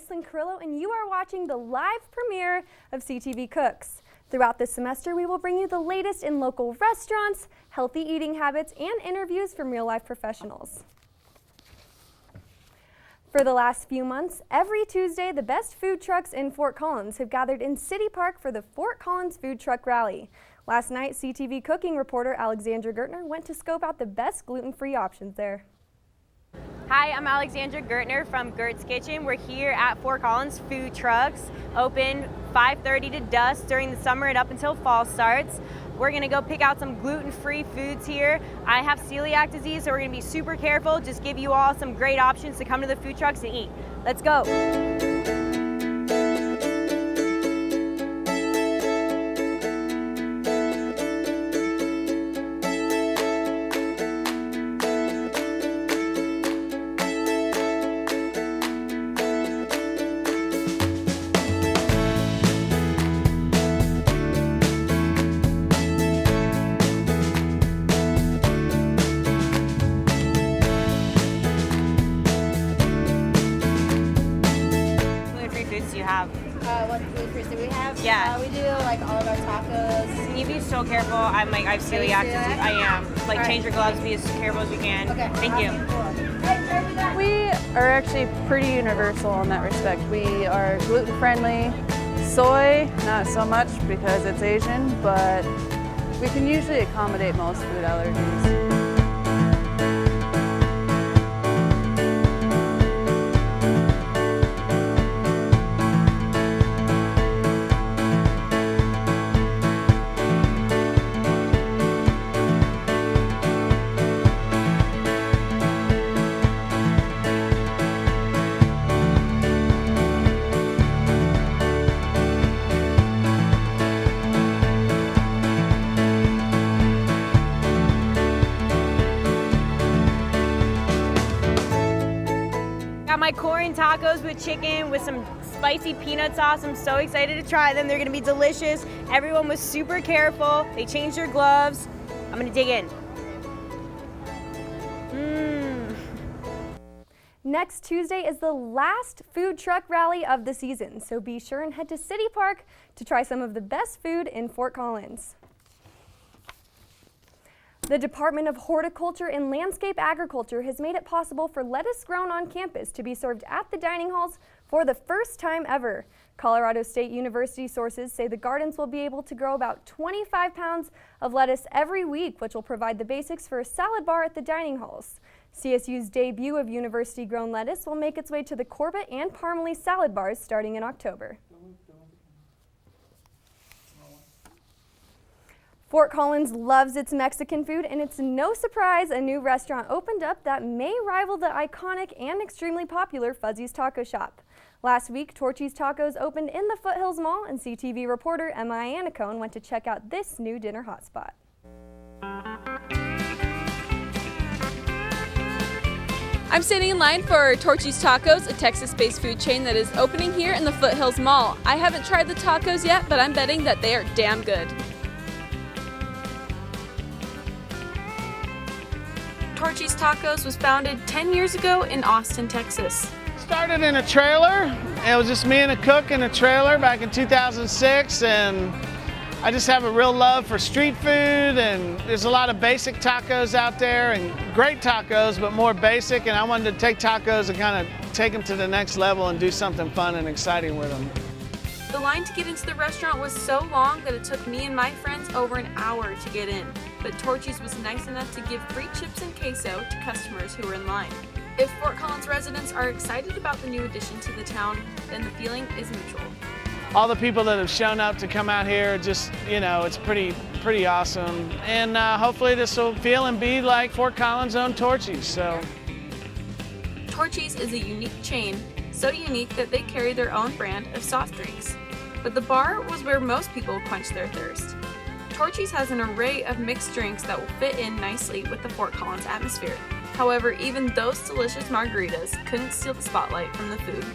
Aislinn Carrillo, and you are watching the live premiere of CTV Cooks. Throughout this semester, we will bring you the latest in local restaurants, healthy eating habits, and interviews from real-life professionals. For the last few months, every Tuesday, the best food trucks in Fort Collins have gathered in City Park for the Fort Collins Food Truck Rally. Last night, CTV cooking reporter Alexandra Gertner went to scope out the best gluten-free options there. Hi, I'm Alexandra Gertner from Gert's Kitchen. We're here at Fort Collins Food Trucks, open 5:30 to dusk during the summer and up until fall starts. We're gonna go pick out some gluten-free foods here. I have celiac disease, so we're gonna be super careful. Just give you all some great options to come to the food trucks and eat. Let's go. Do you have? What food foods do we have? Yeah. We do like all of our tacos. Can you be so careful? I have celiac disease. I am. Like, All change right. your gloves, be as careful as you can. Okay. Thank you. We are actually pretty universal in that respect. We are gluten friendly. Soy, not so much because it's Asian, but we can usually accommodate most food allergies. Got my corn tacos with chicken with some spicy peanut sauce. I'm so excited to try them. They're gonna be delicious. Everyone was super careful. They changed their gloves. I'm gonna dig in. Next Tuesday is the last food truck rally of the season, so be sure and head to City Park to try some of the best food in Fort Collins. The Department of Horticulture and Landscape Agriculture has made it possible for lettuce grown on campus to be served at the dining halls for the first time ever. Colorado State University sources say the gardens will be able to grow about 25 pounds of lettuce every week, which will provide the basics for a salad bar at the dining halls. CSU's debut of university-grown lettuce will make its way to the Corbett and Parmalee salad bars starting in October. Fort Collins loves its Mexican food, and it's no surprise a new restaurant opened up that may rival the iconic and extremely popular Fuzzy's Taco Shop. Last week, Torchy's Tacos opened in the Foothills Mall, and CTV reporter Emma Iannacone went to check out this new dinner hotspot. I'm standing in line for Torchy's Tacos, a Texas-based food chain that is opening here in the Foothills Mall. I haven't tried the tacos yet, but I'm betting that they are damn good. Torchy's Tacos was founded 10 years ago in Austin, Texas. Started in a trailer. It was just me and a cook in a trailer back in 2006, and I just have a real love for street food, and there's a lot of basic tacos out there and great tacos, but more basic, and I wanted to take tacos and kind of take them to the next level and do something fun and exciting with them. The line to get into the restaurant was so long that it took me and my friends over an hour to get in, but Torchy's was nice enough to give free chips and queso to customers who were in line. If Fort Collins residents are excited about the new addition to the town, then the feeling is mutual. All the people that have shown up to come out here, just, it's pretty awesome. And hopefully this will feel and be like Fort Collins' own Torchy's. So. Torchy's is a unique chain, so unique that they carry their own brand of soft drinks. But the bar was where most people quench their thirst. Torchy's has an array of mixed drinks that will fit in nicely with the Fort Collins atmosphere. However, even those delicious margaritas couldn't steal the spotlight from the food.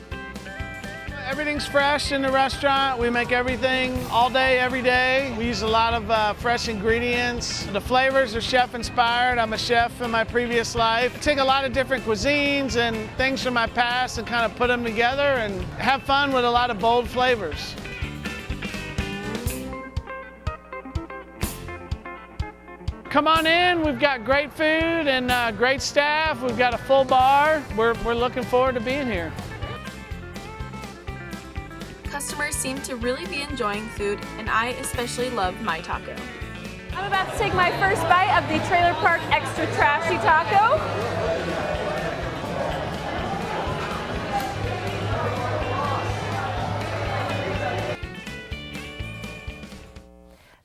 Everything's fresh in the restaurant. We make everything all day, every day. We use a lot of fresh ingredients. The flavors are chef inspired. I'm a chef in my previous life. I take a lot of different cuisines and things from my past and kind of put them together and have fun with a lot of bold flavors. Come on in, we've got great food and great staff. We've got a full bar. We're looking forward to being here. Customers seem to really be enjoying food, and I especially love my taco. I'm about to take my first bite of the Trailer Park Extra Trashy Taco.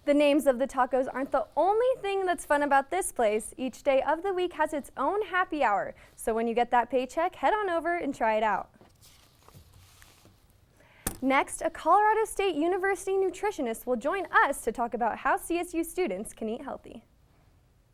The names of the tacos aren't the only thing that's fun about this place. Each day of the week has its own happy hour. So when you get that paycheck, head on over and try it out. Next, a Colorado State University nutritionist will join us to talk about how CSU students can eat healthy.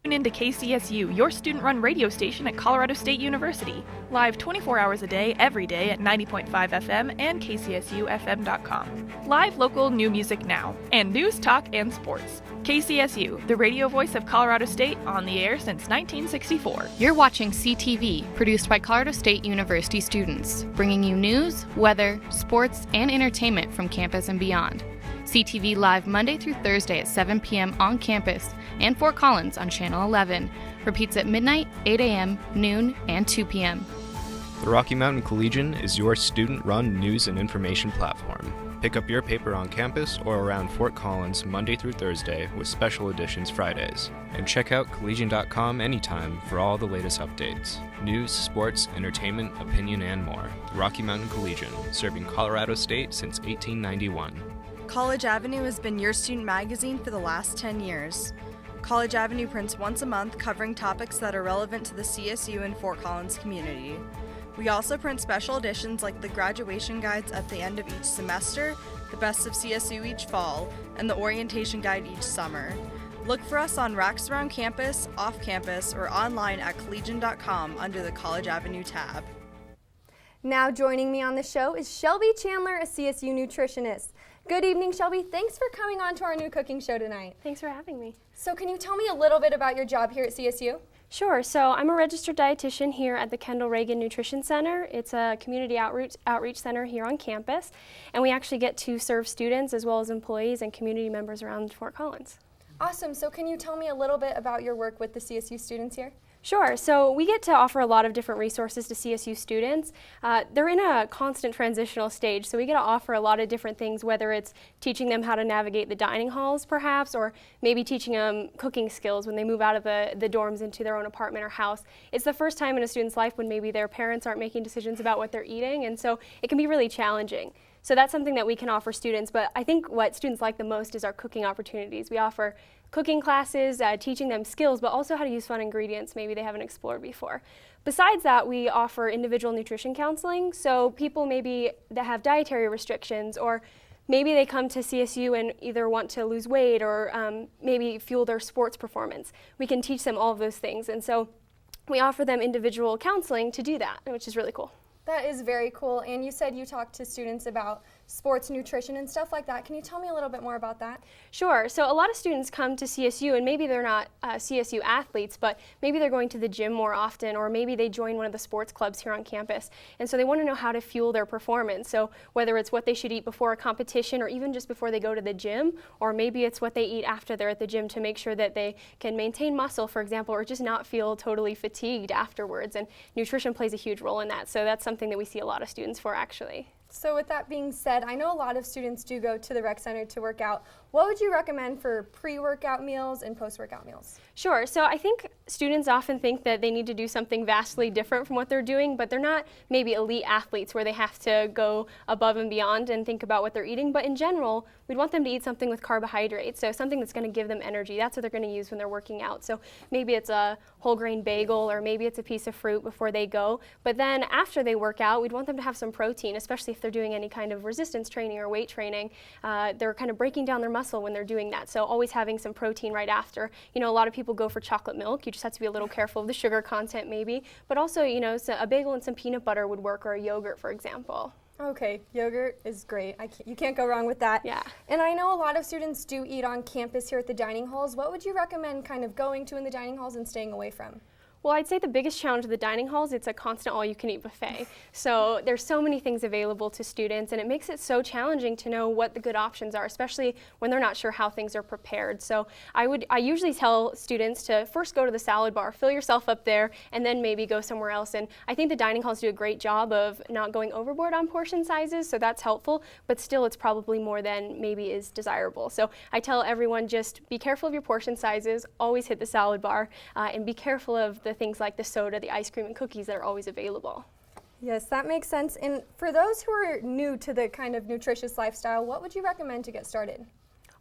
Tune into KCSU, your student-run radio station at Colorado State University. Live 24 hours a day, every day at 90.5 FM and kcsufm.com. Live local new music now, and news, talk, and sports. KCSU, the radio voice of Colorado State, on the air since 1964. You're watching CTV, produced by Colorado State University students, bringing you news, weather, sports, and entertainment from campus and beyond. CTV live Monday through Thursday at 7 p.m. on campus and Fort Collins on Channel 11. Repeats at midnight, 8 a.m., noon, and 2 p.m. The Rocky Mountain Collegian is your student-run news and information platform. Pick up your paper on campus or around Fort Collins Monday through Thursday with special editions Fridays. And check out collegian.com anytime for all the latest updates. News, sports, entertainment, opinion, and more. The Rocky Mountain Collegian, serving Colorado State since 1891. College Avenue has been your student magazine for the last 10 years. College Avenue prints once a month covering topics that are relevant to the CSU and Fort Collins community. We also print special editions like the graduation guides at the end of each semester, the best of CSU each fall, and the orientation guide each summer. Look for us on racks around campus, off campus, or online at collegian.com under the College Avenue tab. Now joining me on the show is Shelby Chandler, a CSU nutritionist. Good evening, Shelby. Thanks for coming on to our new cooking show tonight. Thanks for having me. So can you tell me a little bit about your job here at CSU? Sure. So I'm a registered dietitian here at the Kendall Reagan Nutrition Center. It's a community outreach center here on campus, and we actually get to serve students as well as employees and community members around Fort Collins. Awesome. So can you tell me a little bit about your work with the CSU students here? Sure. So we get to offer a lot of different resources to CSU students. They're in a constant transitional stage, so we get to offer a lot of different things, whether it's teaching them how to navigate the dining halls perhaps, or maybe teaching them cooking skills when they move out of the dorms into their own apartment or house. It's the first time in a student's life when maybe their parents aren't making decisions about what they're eating, and so it can be really challenging. So that's something that we can offer students, but I think what students like the most is our cooking opportunities. We offer cooking classes, teaching them skills, but also how to use fun ingredients maybe they haven't explored before. Besides that, we offer individual nutrition counseling, so people maybe that have dietary restrictions, or maybe they come to CSU and either want to lose weight or maybe fuel their sports performance. We can teach them all of those things, and so we offer them individual counseling to do that, which is really cool. That is very cool. And you said you talked to students about sports nutrition and stuff like that. Can you tell me a little bit more about that? Sure. So a lot of students come to CSU and maybe they're not CSU athletes, but maybe they're going to the gym more often, or maybe they join one of the sports clubs here on campus. And so they want to know how to fuel their performance. So whether it's what they should eat before a competition or even just before they go to the gym, or maybe it's what they eat after they're at the gym to make sure that they can maintain muscle, for example, or just not feel totally fatigued afterwards. And nutrition plays a huge role in that. So that's something that we see a lot of students for actually. So with that being said, I know a lot of students do go to the rec center to work out. What would you recommend for pre-workout meals and post-workout meals? Sure. So I think students often think that they need to do something vastly different from what they're doing, but they're not maybe elite athletes where they have to go above and beyond and think about what they're eating. But in general, we'd want them to eat something with carbohydrates, so something that's going to give them energy. That's what they're going to use when they're working out. So maybe it's a whole grain bagel, or maybe it's a piece of fruit before they go. But then after they work out, we'd want them to have some protein, especially if they're doing any kind of resistance training or weight training. They're kind of breaking down their muscle when they're doing that. So always having some protein right after. You know, a lot of people go for chocolate milk. You just have to be a little careful of the sugar content maybe. But also, you know, so a bagel and some peanut butter would work, or a yogurt, for example. Okay, yogurt is great. You can't go wrong with that. Yeah. And I know a lot of students do eat on campus here at the dining halls. What would you recommend kind of going to in the dining halls and staying away from? Well, I'd say the biggest challenge of the dining halls, it's a constant all-you-can-eat buffet. So there's so many things available to students, and it makes it so challenging to know what the good options are, especially when they're not sure how things are prepared. So I usually tell students to first go to the salad bar, fill yourself up there, and then maybe go somewhere else. And I think the dining halls do a great job of not going overboard on portion sizes, so that's helpful, but still it's probably more than maybe is desirable. So I tell everyone just be careful of your portion sizes, always hit the salad bar, and be careful of the things like the soda, the ice cream, and cookies that are always available. Yes, that makes sense. And for those who are new to the kind of nutritious lifestyle, what would you recommend to get started?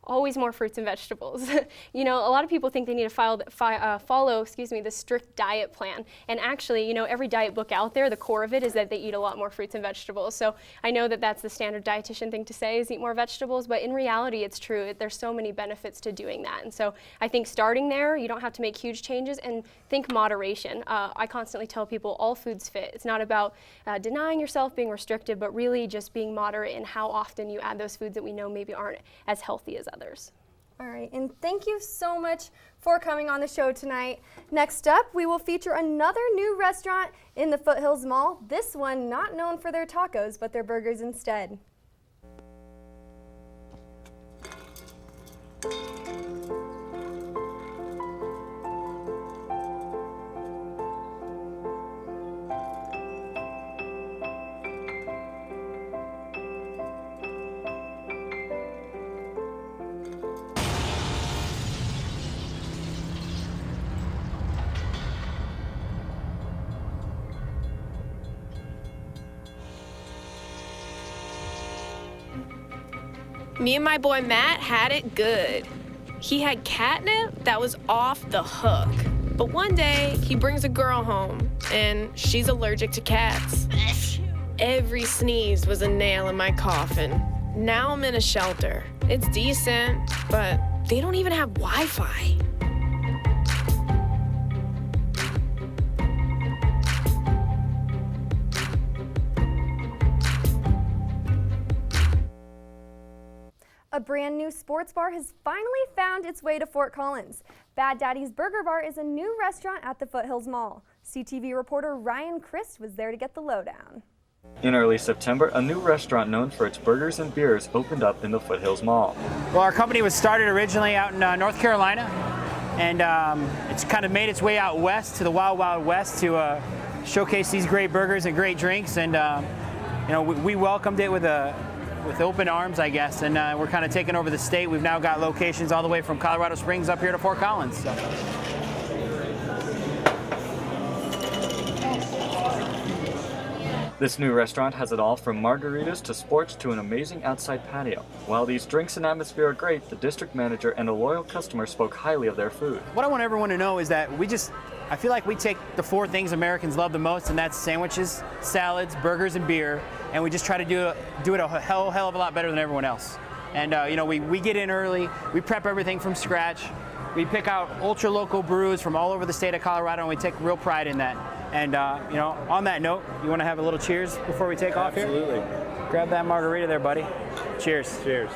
Always more fruits and vegetables. You know, a lot of people think they need to follow the strict diet plan. And actually, you know, every diet book out there, the core of it is that they eat a lot more fruits and vegetables. So I know that that's the standard dietitian thing to say is eat more vegetables, but in reality, it's true. There's so many benefits to doing that. And so I think starting there, you don't have to make huge changes, and think moderation. I constantly tell people all foods fit. It's not about denying yourself, being restrictive, but really just being moderate in how often you add those foods that we know maybe aren't as healthy as others. All right, and thank you so much for coming on the show tonight. Next up, we will feature another new restaurant in the Foothills Mall. This one not known for their tacos, but their burgers instead. Me and my boy Matt had it good. He had catnip that was off the hook. But one day, he brings a girl home, and she's allergic to cats. Every sneeze was a nail in my coffin. Now I'm in a shelter. It's decent, but they don't even have Wi-Fi. A brand new sports bar has finally found its way to Fort Collins. Bad Daddy's Burger Bar is a new restaurant at the Foothills Mall. CTV reporter Ryan Christ was there to get the lowdown. In early September, a new restaurant known for its burgers and beers opened up in the Foothills Mall. Well, our company was started originally out in North Carolina, and it's kind of made its way out west to the Wild Wild West to showcase these great burgers and great drinks. And you know, we welcomed it with open arms, I guess, and we're kind of taking over the state. We've now got locations all the way from Colorado Springs up here to Fort Collins. So. This new restaurant has it all from margaritas to sports to an amazing outside patio. While these drinks and atmosphere are great, the district manager and a loyal customer spoke highly of their food. What I want everyone to know is that I feel like we take the four things Americans love the most, and that's sandwiches, salads, burgers, and beer, and we just try to do it a hell of a lot better than everyone else. And you know, we get in early, we prep everything from scratch, we pick out ultra local brews from all over the state of Colorado, and we take real pride in that. And you know, on that note, you want to have a little cheers before we take off here? Absolutely. Grab that margarita there, buddy. Cheers. Cheers.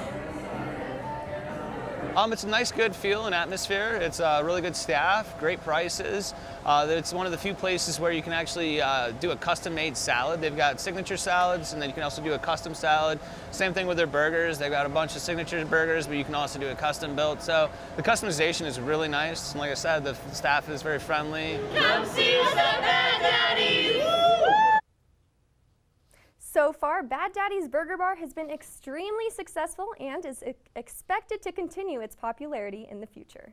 It's a nice, good feel and atmosphere. It's really good staff, great prices. It's one of the few places where you can actually do a custom-made salad. They've got signature salads, and then you can also do a custom salad. Same thing with their burgers. They've got a bunch of signature burgers, but you can also do a custom built. So the customization is really nice. And like I said, the staff is very friendly. Come see us at Bad Daddy's! So far, Bad Daddy's Burger Bar has been extremely successful and is expected to continue its popularity in the future.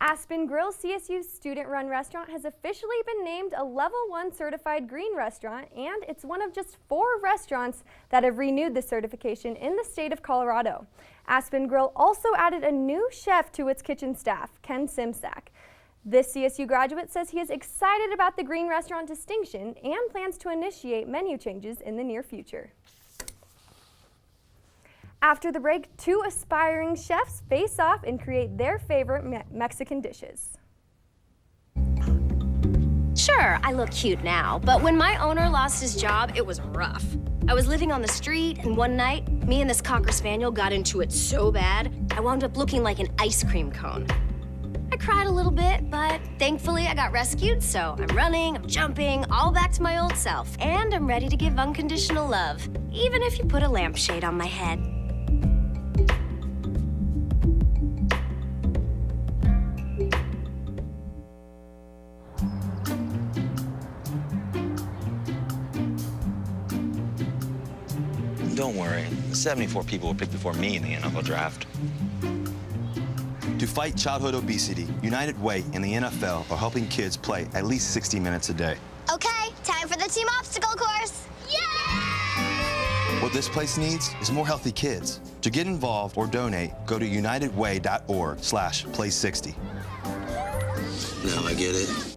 Aspen Grill CSU student-run restaurant has officially been named a Level 1 certified green restaurant, and it's one of just 4 restaurants that have renewed the certification in the state of Colorado. Aspen Grill also added a new chef to its kitchen staff, Ken Simsack. This CSU graduate says he is excited about the green restaurant distinction and plans to initiate menu changes in the near future. After the break, 2 aspiring chefs face off and create their favorite Mexican dishes. Sure, I look cute now, but when my owner lost his job, it was rough. I was living on the street, and one night, me and this Cocker Spaniel got into it so bad, I wound up looking like an ice cream cone. I cried a little bit, but thankfully I got rescued, so I'm running, I'm jumping, all back to my old self, and I'm ready to give unconditional love, even if you put a lampshade on my head. Don't worry, 74 people were picked before me in the NFL draft. To fight childhood obesity, United Way and the NFL are helping kids play at least 60 minutes a day. Okay, time for the team obstacle course. Yay! What this place needs is more healthy kids. To get involved or donate, go to unitedway.org/play60. Now I get it.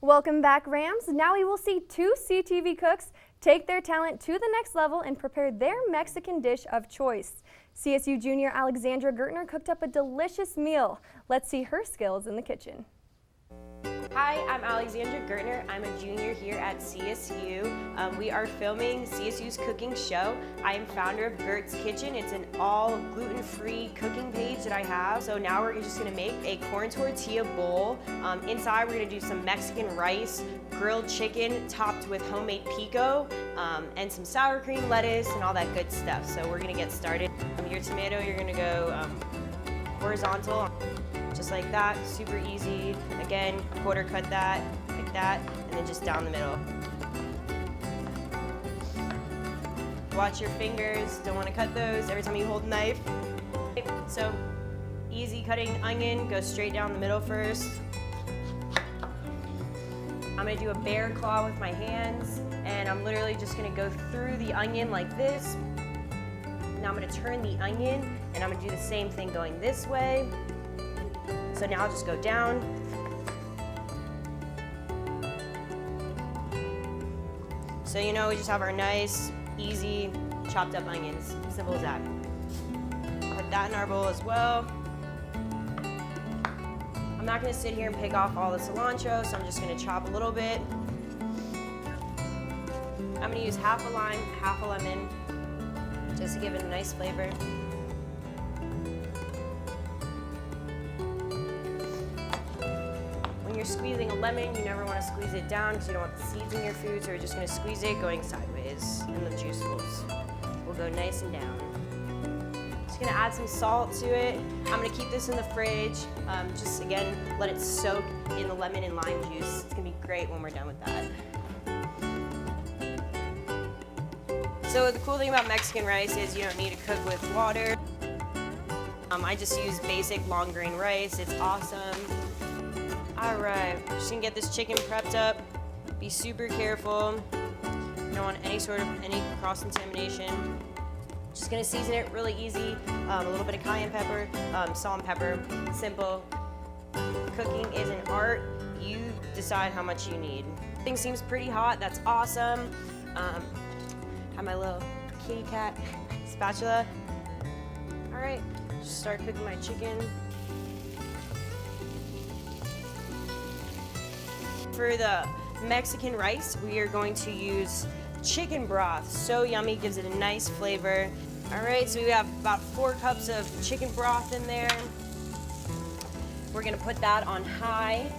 Welcome back, Rams. Now we will see two CTV cooks take their talent to the next level and prepare their Mexican dish of choice. CSU junior Alexandra Gertner cooked up a delicious meal. Let's see her skills in the kitchen. Hi, I'm Alexandra Gertner. I'm a junior here at CSU. We are filming CSU's cooking show. I am founder of Gert's Kitchen. It's an all gluten-free cooking page that I have. So now we're just gonna make a corn tortilla bowl. Inside we're gonna do some Mexican rice, grilled chicken topped with homemade pico, and some sour cream, lettuce, and all that good stuff. So we're gonna get started. Your tomato, you're gonna go horizontal, just like that, super easy. Again, quarter cut that, like that, and then just down the middle. Watch your fingers, don't wanna cut those every time you hold a knife. So, easy cutting onion, go straight down the middle first. I'm gonna do a bear claw with my hands, and I'm literally just gonna go through the onion like this. Now I'm gonna turn the onion, and I'm gonna do the same thing going this way. So now I'll just go down. So you know, we just have our nice, easy, chopped up onions. Simple as that. Put that in our bowl as well. I'm not gonna sit here and pick off all the cilantro, so I'm just gonna chop a little bit. I'm gonna use half a lime, half a lemon, just to give it a nice flavor. When you're squeezing a lemon, you never want to squeeze it down because you don't want the seeds in your food, so we're just going to squeeze it going sideways, and the juice will go nice and down. Just going to add some salt to it. I'm going to keep this in the fridge. Just again, let it soak in the lemon and lime juice. It's going to be great when we're done with that. So the cool thing about Mexican rice is you don't need to cook with water. I just use basic long grain rice. It's awesome. All right, just gonna get this chicken prepped up. Be super careful. You don't want any cross-contamination. Just gonna season it really easy. A little bit of cayenne pepper, salt and pepper, simple. Cooking is an art. You decide how much you need. Thing seems pretty hot, that's awesome. Have my little kitty cat spatula. All right, just start cooking my chicken. For the Mexican rice, we are going to use chicken broth. So yummy, gives it a nice flavor. All right, so we have about 4 cups of chicken broth in there. We're gonna put that on high.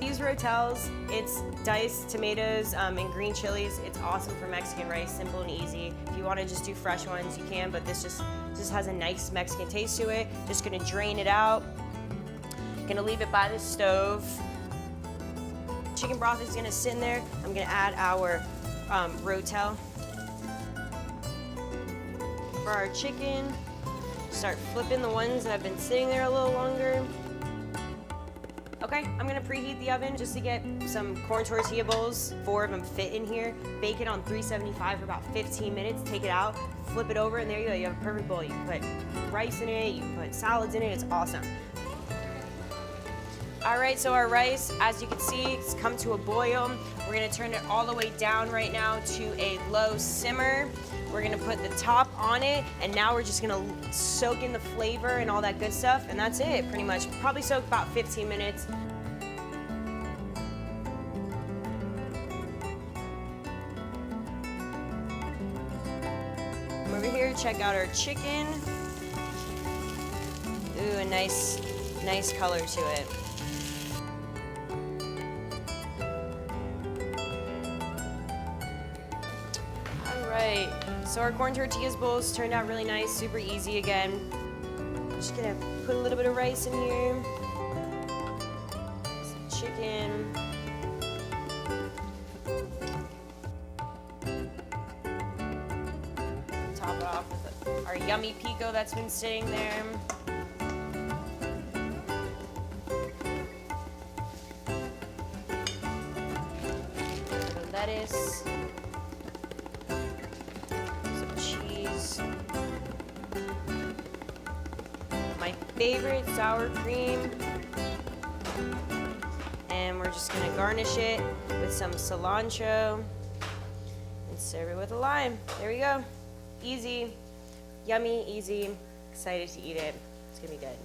These rotels, it's diced tomatoes and green chilies. It's awesome for Mexican rice, simple and easy. If you want to just do fresh ones, you can, but this just has a nice Mexican taste to it. Just gonna drain it out. Gonna leave it by the stove. Chicken broth is gonna sit in there. I'm gonna add our rotel. For our chicken, start flipping the ones that have been sitting there a little longer. Okay, I'm gonna preheat the oven just to get some corn tortilla bowls. 4 of them fit in here. Bake it on 375 for about 15 minutes. Take it out, flip it over, and there you go. You have a perfect bowl. You can put rice in it, you can put salads in it. It's awesome. All right, so our rice, as you can see, it's come to a boil. We're gonna turn it all the way down right now to a low simmer. We're gonna put the top on it, and now we're just gonna soak in the flavor and all that good stuff, and that's it, pretty much. Probably soak about 15 minutes. Come over here, check out our chicken. Ooh, a nice color to it. Right, so our corn tortillas bowls turned out really nice, super easy again. Just gonna put a little bit of rice in here, some chicken. Top it off with our yummy pico that's been sitting there. A little lettuce. My favorite sour cream, and we're just gonna garnish it with some cilantro and serve it with a lime. There we go. Easy, yummy, easy. Excited to eat it. It's gonna be good.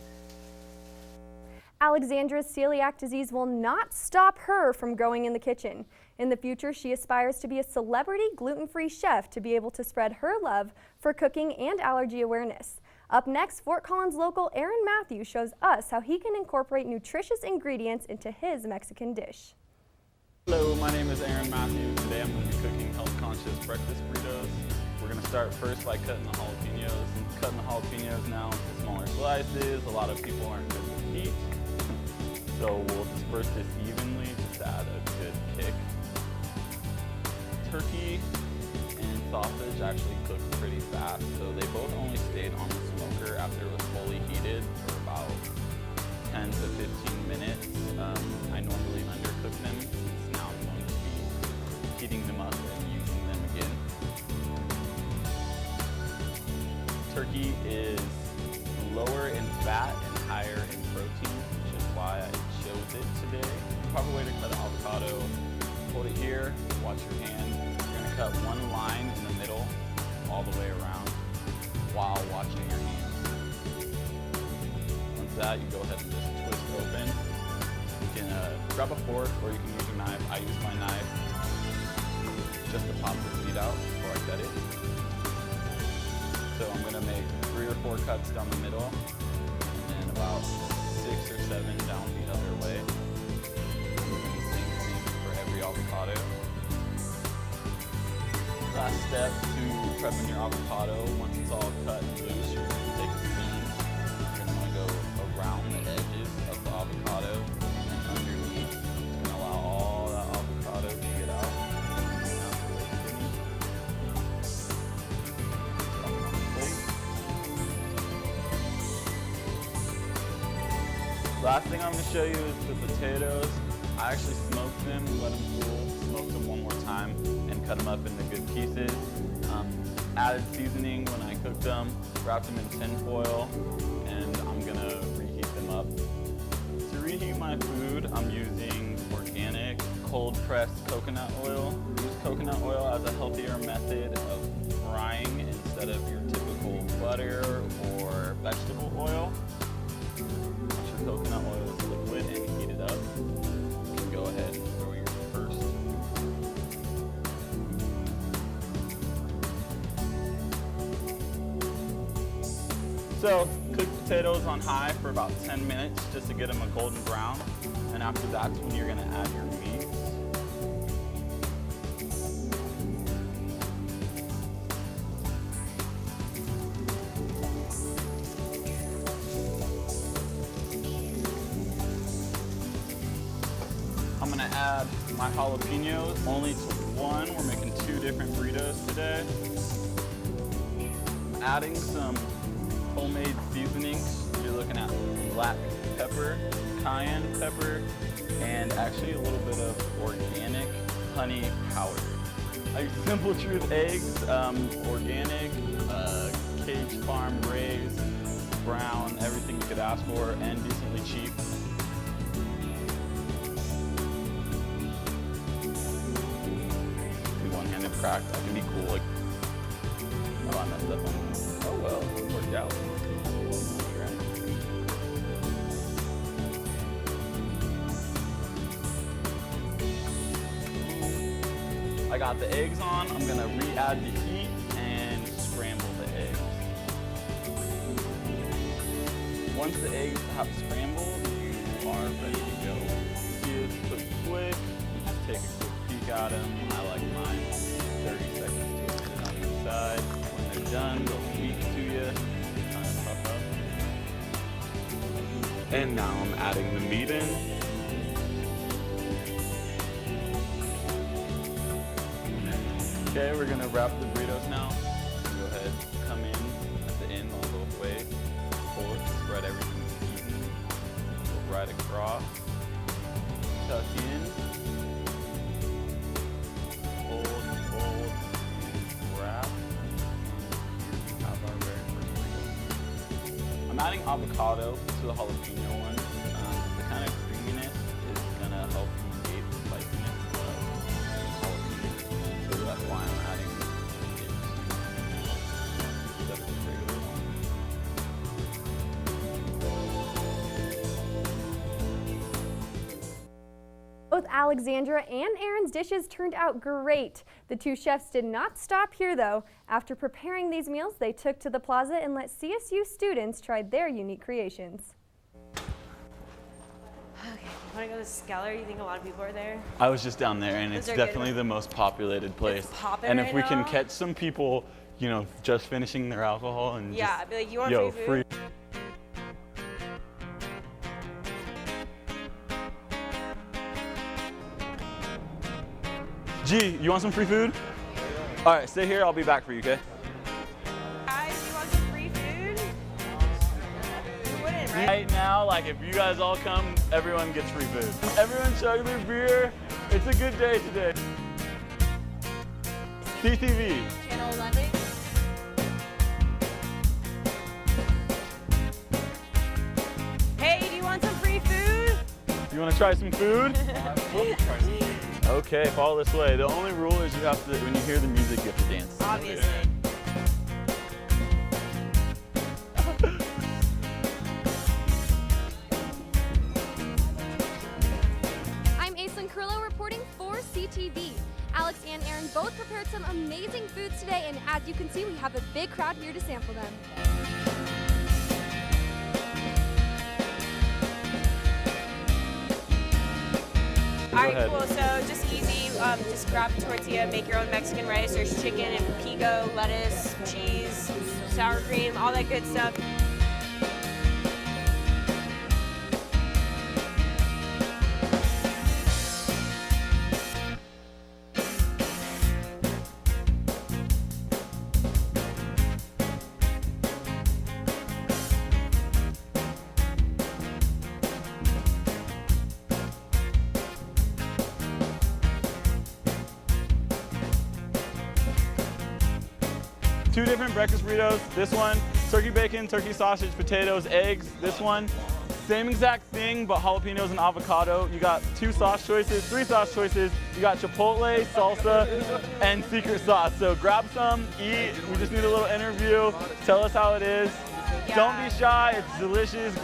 Alexandra's celiac disease will not stop her from going in the kitchen. In the future, she aspires to be a celebrity gluten-free chef to be able to spread her love for cooking and allergy awareness. Up next, Fort Collins local Aaron Matthews shows us how he can incorporate nutritious ingredients into his Mexican dish. Hello, my name is Aaron Matthews. Today I'm going to be cooking health-conscious breakfast burritos. We're going to start first by cutting the jalapenos. Cutting the jalapenos now into smaller slices. A lot of people aren't good with heat, so we'll disperse this evenly just to add a good kick. Turkey and sausage actually cooked pretty fast, so they both only stayed on the smoker after it was fully heated for about 10 to 15 minutes. I normally undercook them, since now I'm going to be heating them up and using them again. Turkey is lower in fat and higher in protein, which is why I chose it today. The proper way to cut an avocado: hold it here, watch your hand. You're gonna cut one line in the middle all the way around while watching your hand. Once that, you go ahead and just twist open. You can grab a fork or you can use your knife. I use my knife just to pop the seed out before I cut it. So I'm gonna make 3 or 4 cuts down the middle and then about 6 or 7 down the other way. Same thing for every avocado. Last step to prepping your avocado. Once it's all cut loose, you're going to take a spoon. You're going to go around the edges of the avocado and underneath. You're going to allow all that avocado to get out. Last thing I'm going to show you is the potatoes. I actually smoked them, let them cool, smoked them one more time, and cut them up into good pieces. Added seasoning when I cooked them, wrapped them in tin foil, and I'm gonna reheat them up. To reheat my food, I'm using organic, cold-pressed coconut oil. Use coconut oil as a healthier method of frying instead of your typical butter or vegetable oil. Once your coconut oil is liquid and heated up, you can go ahead and throw your first. So, cook potatoes on high for about 10 minutes just to get them a golden brown. And after that's when you're gonna add your meat. I'm gonna add my jalapenos only to one. We're making 2 different burritos today. I'm adding some homemade seasonings. You're looking at black pepper, cayenne pepper, and actually a little bit of organic honey powder. I use Simple Truth eggs, organic, cage farm raised, brown, everything you could ask for, and decently cheap. cracked, that can be cool. Like, oh, I messed up on that. Oh well, it worked out. I got the eggs on. I'm gonna re-add the heat and scramble the eggs. Once the eggs have scrambled, you are ready to go. See, it's quick. Take a quick peek at them. I like mine 30 seconds to a minute on each side. When they're done, they'll speak to you. Kind of puff up. And now I'm adding the meat in. Okay, we're gonna wrap the burritos now. Go ahead, come in at the end on both ways. Forward, spread everything even. Go right across. Tuck in. Fold, fold, wrap. Have our very first burrito. I'm adding avocado to the jalapeno one. The kind of creaminess is gonna help negate the spiciness of jalapeno. So that's why I'm adding it instead of the regular one. Both Alexandra and Aaron's dishes turned out great. The two chefs did not stop here though. After preparing these meals, they took to the plaza and let CSU students try their unique creations. Okay, you want to go to Skeller? You think a lot of people are there? I was just down there, and Those it's are definitely good. the most populated place. It's poppin' and if right we can now. catch some people, you know, just finishing their alcohol and Yeah, just, I'd be like, you want yo, free food? G, you want some free food? All right, stay here. I'll be back for you, okay? Guys, you want some free food? You wouldn't, right? Right now, like if you guys all come, everyone gets free food. Everyone chug their beer. It's a good day today. CTV. Channel 11. Hey, do you want some free food? You want to try some food? Okay, follow this way. The only rule is you have to, when you hear the music, you have to dance. Obviously. I'm Aislinn Carrillo reporting for CTV. Alex and Aaron both prepared some amazing foods today, and as you can see, we have a big crowd here to sample them. All right, cool. So just easy. Just grab a tortilla, make your own Mexican rice. There's chicken and pico, lettuce, cheese, sour cream, all that good stuff. Two different breakfast burritos. This one, turkey bacon, turkey sausage, potatoes, eggs. This one, same exact thing, but jalapenos and avocado. You got 2 sauce choices, 3 sauce choices. You got chipotle, salsa, and secret sauce. So grab some, eat. We just need a little interview. Tell us how it is. Yeah. Don't be shy, it's delicious.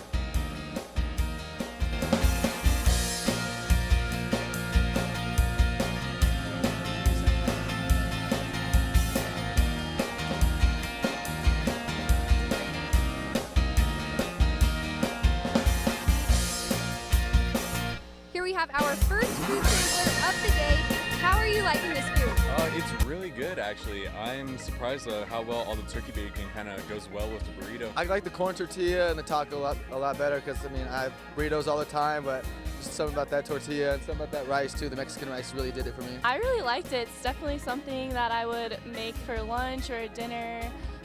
Here we have our first food sampler of the day. How are you liking this food? It's really good, actually. I'm surprised how well all the turkey bacon kind of goes well with the burrito. I like the corn tortilla and the taco a lot better because, I mean, I have burritos all the time, but just something about that tortilla and something about that rice, too. The Mexican rice really did it for me. I really liked it. It's definitely something that I would make for lunch or dinner.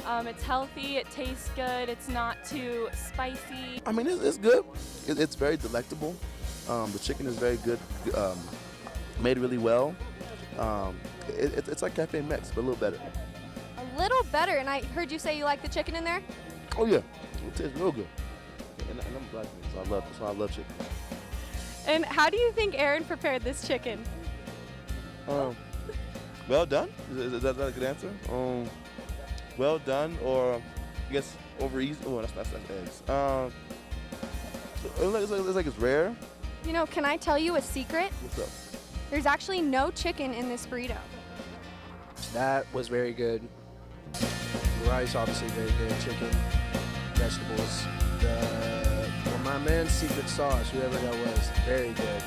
It's healthy, it tastes good, it's not too spicy. I mean, it's good. It's very delectable. The chicken is very good, made really well. It's like Cafe Mex, but a little better. A little better, and I heard you say you like the chicken in there? Oh yeah, it tastes real good. And I'm black, so I love chicken. And how do you think Aaron prepared this chicken? Well done? Is that a good answer? Well done, or I guess over easy. Oh, that's eggs. It's like it's rare. You know, can I tell you a secret? What's up? There's actually no chicken in this burrito. That was very good. The rice, obviously very good. Chicken, vegetables. My man's secret sauce, whoever that was, very good.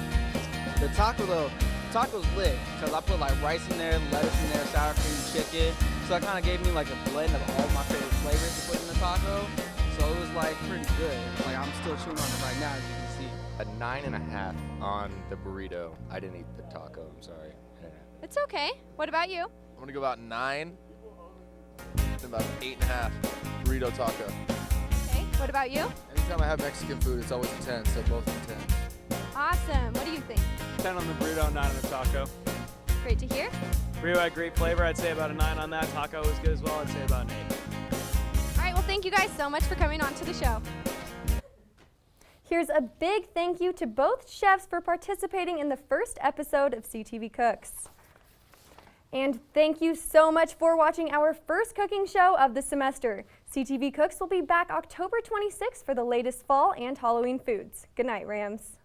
The taco though, taco's lit because I put like rice in there, lettuce in there, sour cream, chicken. So that kind of gave me like a blend of all my favorite flavors to put in the taco. So it was like pretty good. Like I'm still chewing on it right now, as you can see. A 9.5 on the burrito. I didn't eat the taco, I'm sorry. It's okay. What about you? I'm gonna go about 9, and about 8.5 burrito taco. Okay. What about you? Anytime I have Mexican food, it's always a 10, so both are 10. Awesome. What do you think? 10 on the burrito, 9 on the taco. Great to hear. Burrito had great flavor. I'd say about a 9 on that. Taco was good as well. I'd say about an 8. All right. Well, thank you guys so much for coming on to the show. Here's a big thank you to both chefs for participating in the first episode of CTV Cooks. And thank you so much for watching our first cooking show of the semester. CTV Cooks will be back October 26th for the latest fall and Halloween foods. Good night, Rams.